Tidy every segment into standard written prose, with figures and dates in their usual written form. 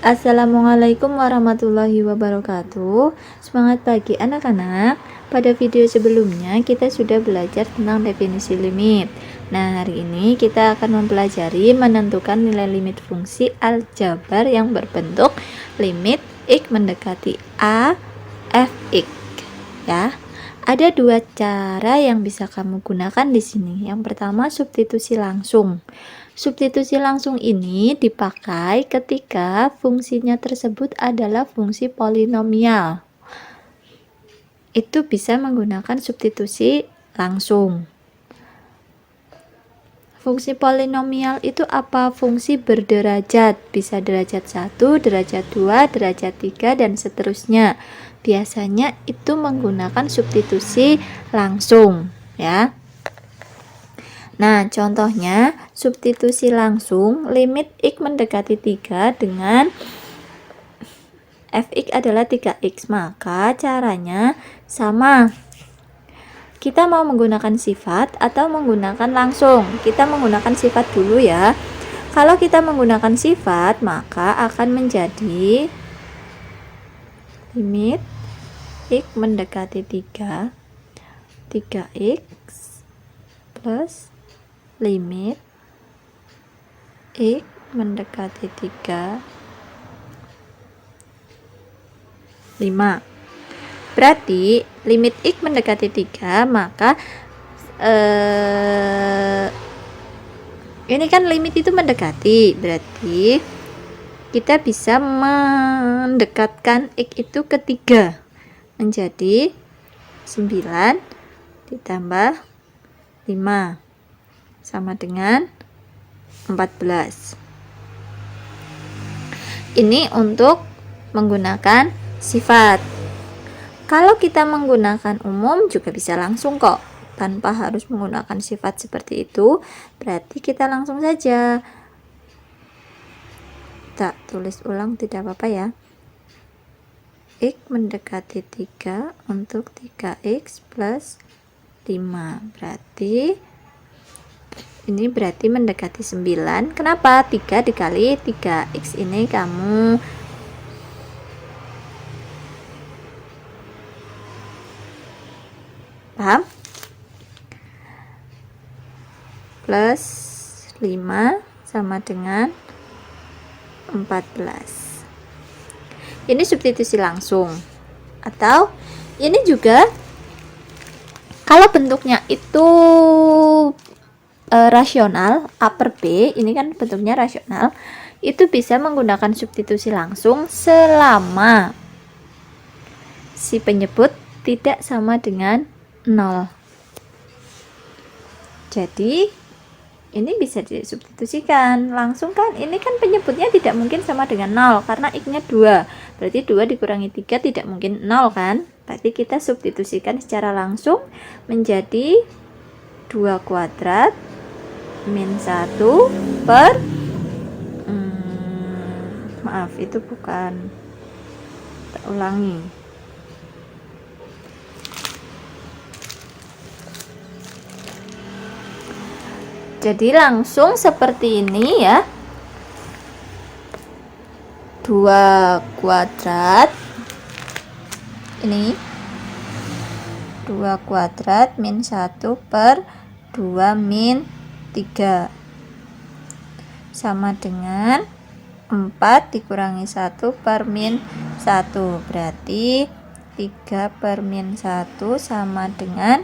Assalamualaikum warahmatullahi wabarakatuh. Semangat pagi anak-anak. Pada video sebelumnya kita sudah belajar tentang definisi limit. Nah, hari ini kita akan mempelajari menentukan nilai limit fungsi aljabar yang berbentuk limit x mendekati a fx. Ya. Ada dua cara yang bisa kamu gunakan di sini. Yang pertama, substitusi langsung. Substitusi langsung ini dipakai ketika fungsinya tersebut adalah fungsi polinomial. Itu bisa menggunakan substitusi langsung. Fungsi polinomial itu apa? Fungsi berderajat, bisa derajat 1, derajat 2, derajat 3, dan seterusnya. Biasanya itu menggunakan substitusi langsung, ya. Nah, contohnya substitusi langsung limit x mendekati 3 dengan fx adalah 3x, maka caranya sama. Kita mau menggunakan sifat atau menggunakan langsung? Kita menggunakan sifat dulu ya. Kalau kita menggunakan sifat, maka akan menjadi limit x mendekati 3, 3x plus limit x mendekati 3, 5. Berarti limit x mendekati 3, maka ini kan limit itu mendekati, berarti kita bisa mendekatkan x itu ke 3 menjadi 9 ditambah 5 sama dengan 14. Ini untuk menggunakan sifat. Kalau kita menggunakan umum juga bisa langsung kok, tanpa harus menggunakan sifat seperti itu. Berarti kita langsung saja. Tak tulis ulang tidak apa-apa ya. X mendekati 3 untuk 3x plus 5. Ini berarti mendekati 9. Kenapa? 3 dikali 3x ini kamu paham? Plus 5 sama dengan 14. Ini substitusi langsung. Atau ini juga kalau bentuknya itu rasional, upper B, ini kan bentuknya rasional, itu bisa menggunakan substitusi langsung selama si penyebut tidak sama dengan 0. Jadi ini bisa disubstitusikan langsung kan, ini kan penyebutnya tidak mungkin sama dengan 0 karena x nya 2, berarti 2 dikurangi 3 tidak mungkin 0 kan, berarti kita substitusikan secara langsung menjadi 2 kuadrat min 1 per maaf itu bukan, kita ulangi. Jadi langsung seperti ini ya, 2 kuadrat ini 2 kuadrat min 1 per 2 min 3 sama dengan 4 dikurangi 1 per min 1, berarti 3 per min 1 sama dengan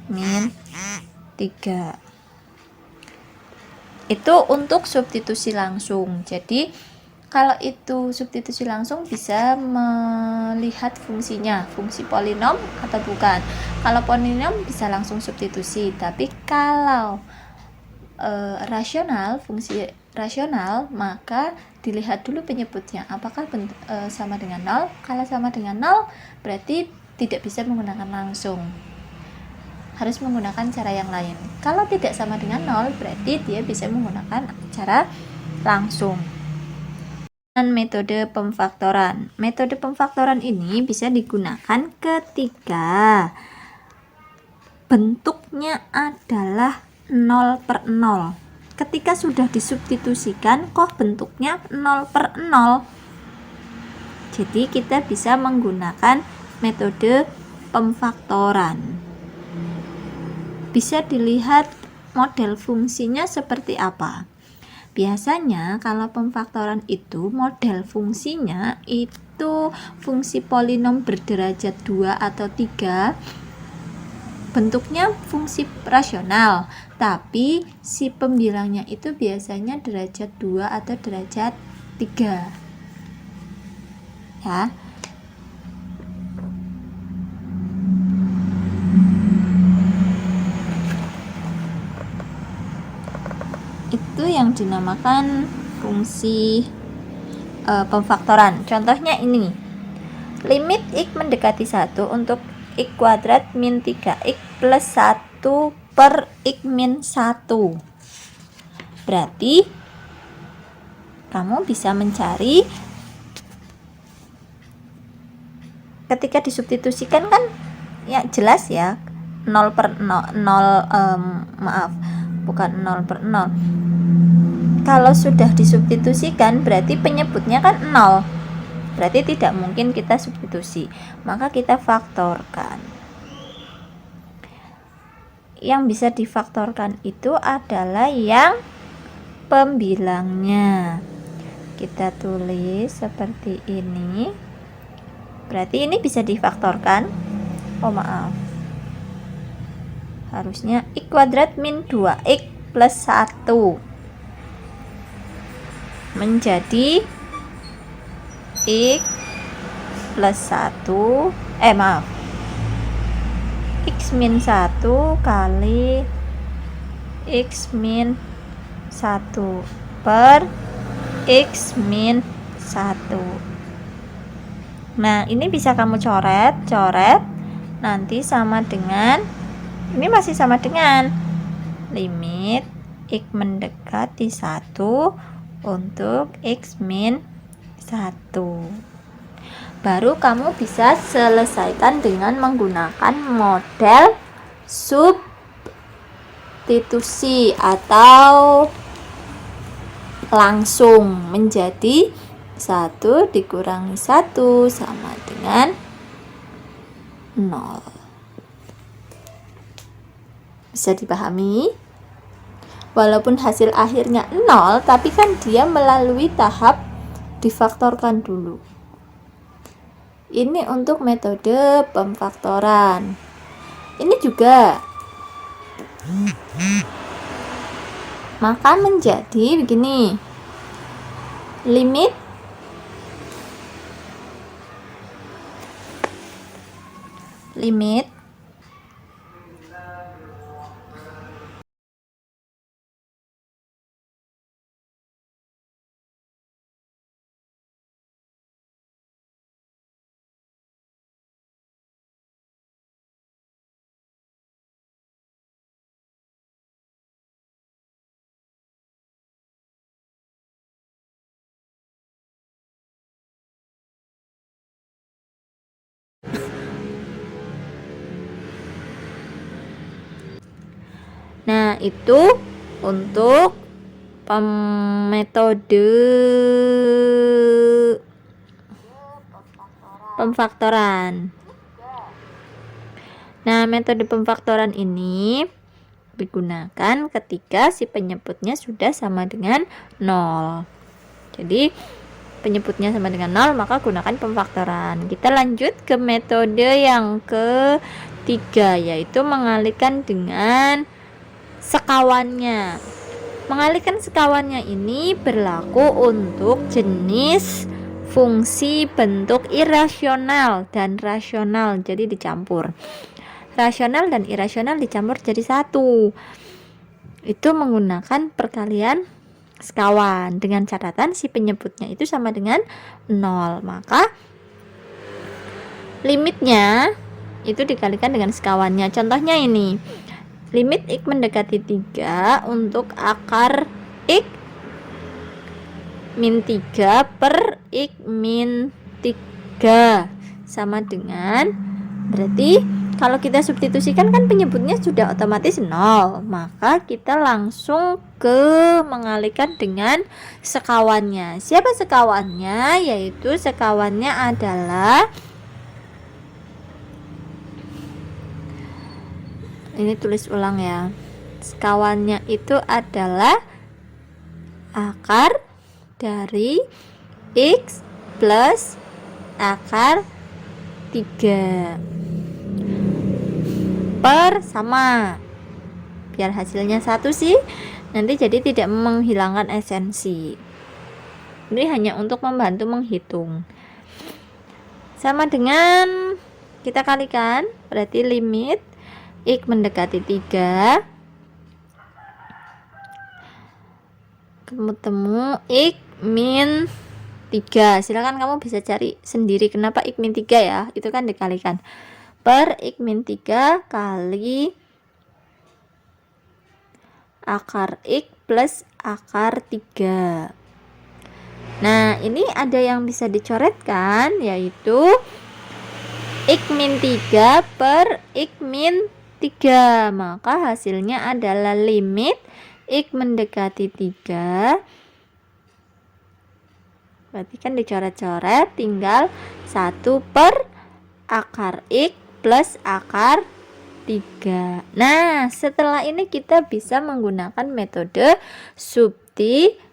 min 3. Itu untuk substitusi langsung. Jadi kalau itu substitusi langsung bisa melihat fungsinya, fungsi polinom atau bukan. Kalau polinom bisa langsung substitusi, tapi kalau rasional, fungsi rasional, maka dilihat dulu penyebutnya apakah sama dengan 0. Kalau sama dengan 0 berarti tidak bisa menggunakan langsung, harus menggunakan cara yang lain. Kalau tidak sama dengan 0 berarti dia bisa menggunakan cara langsung. Dan metode pemfaktoran. Metode pemfaktoran ini bisa digunakan ketika bentuknya adalah 0 per 0. Ketika sudah disubstitusikan kok bentuknya 0 per 0, Jadi kita bisa menggunakan metode pemfaktoran. Bisa dilihat model fungsinya seperti apa. Biasanya kalau pemfaktoran itu model fungsinya itu fungsi polinom berderajat 2 atau 3, bentuknya fungsi rasional, tapi si pembilangnya itu biasanya derajat 2 atau derajat 3 ya. Itu yang dinamakan fungsi pemfaktoran. Contohnya ini, limit x mendekati 1 untuk x kuadrat min 3x plus 1 per x min 1. Berarti kamu bisa mencari, ketika disubstitusikan kan ya jelas ya, 0 per 0, bukan 0 per 0. Kalau sudah disubstitusikan berarti penyebutnya kan 0, berarti tidak mungkin kita substitusi, maka kita faktorkan. Yang bisa difaktorkan itu adalah yang pembilangnya. Kita tulis seperti ini, berarti ini bisa difaktorkan. Harusnya x kuadrat min 2x plus 1 menjadi x plus 1 x min 1 kali x min 1 per x min 1. Nah, ini bisa kamu coret nanti sama dengan, ini masih sama dengan limit x mendekati 1 untuk x min 1. Baru kamu bisa selesaikan dengan menggunakan model substitusi atau langsung menjadi 1 dikurangi 1 sama dengan 0. Bisa dipahami? Walaupun hasil akhirnya 0, tapi kan dia melalui tahap difaktorkan dulu. Ini untuk metode pemfaktoran. Ini juga. Maka menjadi begini. Limit Nah, itu untuk metode pemfaktoran. Nah, metode pemfaktoran ini digunakan ketika si penyebutnya sudah sama dengan 0. Jadi penyebutnya sama dengan 0, maka gunakan pemfaktoran. Kita lanjut ke metode yang ketiga, yaitu mengalihkan dengan sekawannya. Mengalihkan sekawannya ini berlaku untuk jenis fungsi bentuk irasional dan rasional, jadi dicampur. Rasional dan irasional dicampur jadi satu. Itu menggunakan perkalian sekawan dengan catatan si penyebutnya itu sama dengan 0. Maka limitnya itu dikalikan dengan sekawannya. Contohnya ini. Limit x mendekati 3 untuk akar x min 3 per x min 3 sama dengan, berarti Kalau kita substitusikan kan penyebutnya sudah otomatis 0, maka kita langsung ke mengalihkan dengan sekawannya. Siapa sekawannya? Yaitu sekawannya adalah, ini tulis ulang ya, sekawannya itu adalah akar dari X plus akar 3 per sama, biar hasilnya satu sih, nanti jadi tidak menghilangkan esensi. Ini hanya untuk membantu menghitung. Sama dengan kita kalikan, berarti limit X mendekati 3 ketemu X min 3. Silakan kamu bisa cari sendiri kenapa X min 3 ya, itu kan dikalikan per X min 3 kali akar X plus akar 3. Nah, ini ada yang bisa dicoretkan, yaitu X min 3 per X min 3. Maka hasilnya adalah limit X mendekati 3. Berarti kan dicoret-coret, tinggal 1 per akar X plus akar 3. Nah, setelah ini kita bisa menggunakan metode substitusi.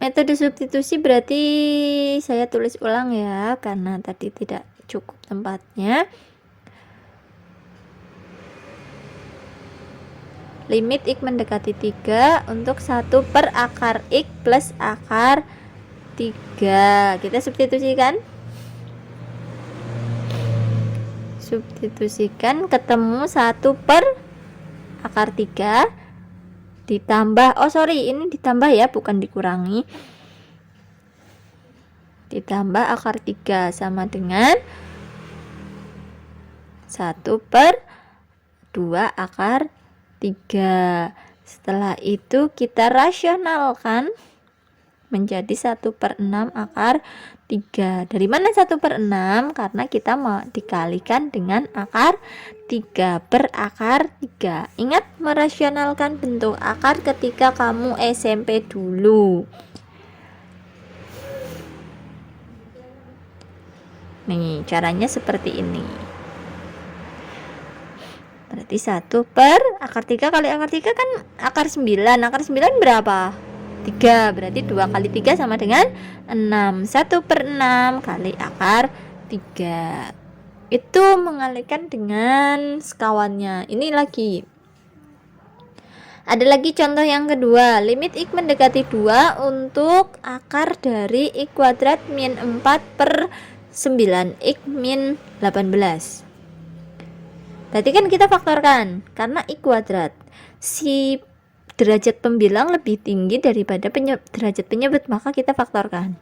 Metode substitusi berarti saya tulis ulang ya, karena tadi tidak cukup tempatnya. Limit X mendekati 3 untuk 1 per akar X plus akar 3. Kita substitusikan. Substitusikan ketemu 1 per akar 3 ditambah, ini ditambah ya, bukan dikurangi. Ditambah akar 3 sama dengan 1 per 2 akar 3. Setelah itu kita rasionalkan menjadi 1 per 6 akar 3. Dari mana 1 per 6? Karena kita mau dikalikan dengan akar 3 per akar 3. Ingat merasionalkan bentuk akar ketika kamu SMP dulu. Nih, caranya seperti ini. Berarti 1 per akar 3 kali akar 3 kan akar 9. Akar 9 berapa? 3. Berarti 2 kali 3 sama dengan 6. 1 per 6 kali akar 3. Itu mengalihkan dengan sekawannya. Ini lagi. Ada lagi contoh yang kedua. Limit X mendekati 2 untuk akar dari X kuadrat min 4 per 9 X min 18. Berarti kan kita faktorkan, karena X kuadrat, si derajat pembilang lebih tinggi daripada derajat penyebut, maka kita faktorkan.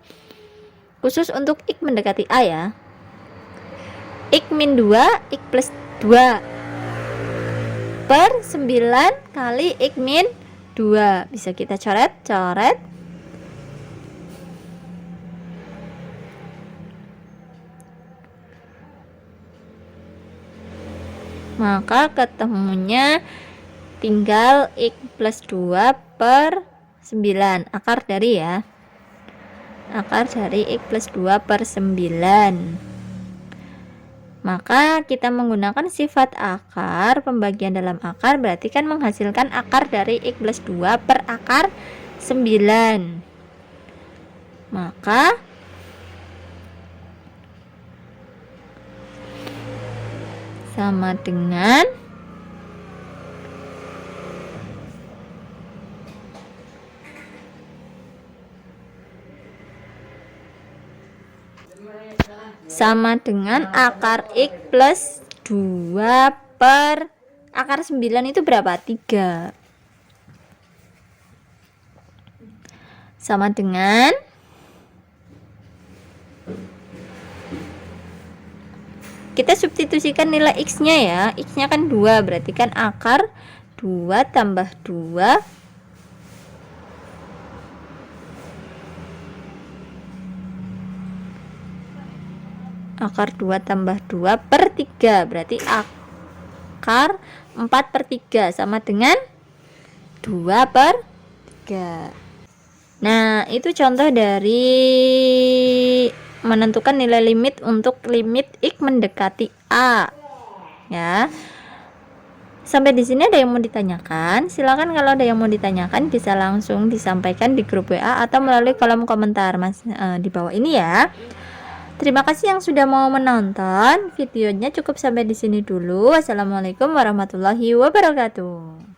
Khusus untuk X mendekati A ya. X min 2, X plus 2 per 9 kali X min 2. Bisa kita coret. Maka ketemunya tinggal X plus 2 per 9. Akar dari ya. Akar dari X plus 2 per 9. Maka kita menggunakan sifat akar, pembagian dalam akar, berarti kan menghasilkan akar dari X plus 2 per akar 9. Maka sama dengan akar X plus 2 per akar 9 itu berapa? 3. Sama dengan kita substitusikan nilai X-nya ya. X-nya kan 2, berarti kan akar 2 tambah 2 . Akar 2 tambah 2 per 3, berarti akar 4/3 sama dengan 2 per 3. Nah, itu contoh dari menentukan nilai limit untuk limit X mendekati A. Ya. Sampai di sini ada yang mau ditanyakan? Silakan kalau ada yang mau ditanyakan bisa langsung disampaikan di grup WA atau melalui kolom komentar di bawah ini ya. Terima kasih yang sudah mau menonton. Videonya cukup sampai di sini dulu. Wassalamualaikum warahmatullahi wabarakatuh.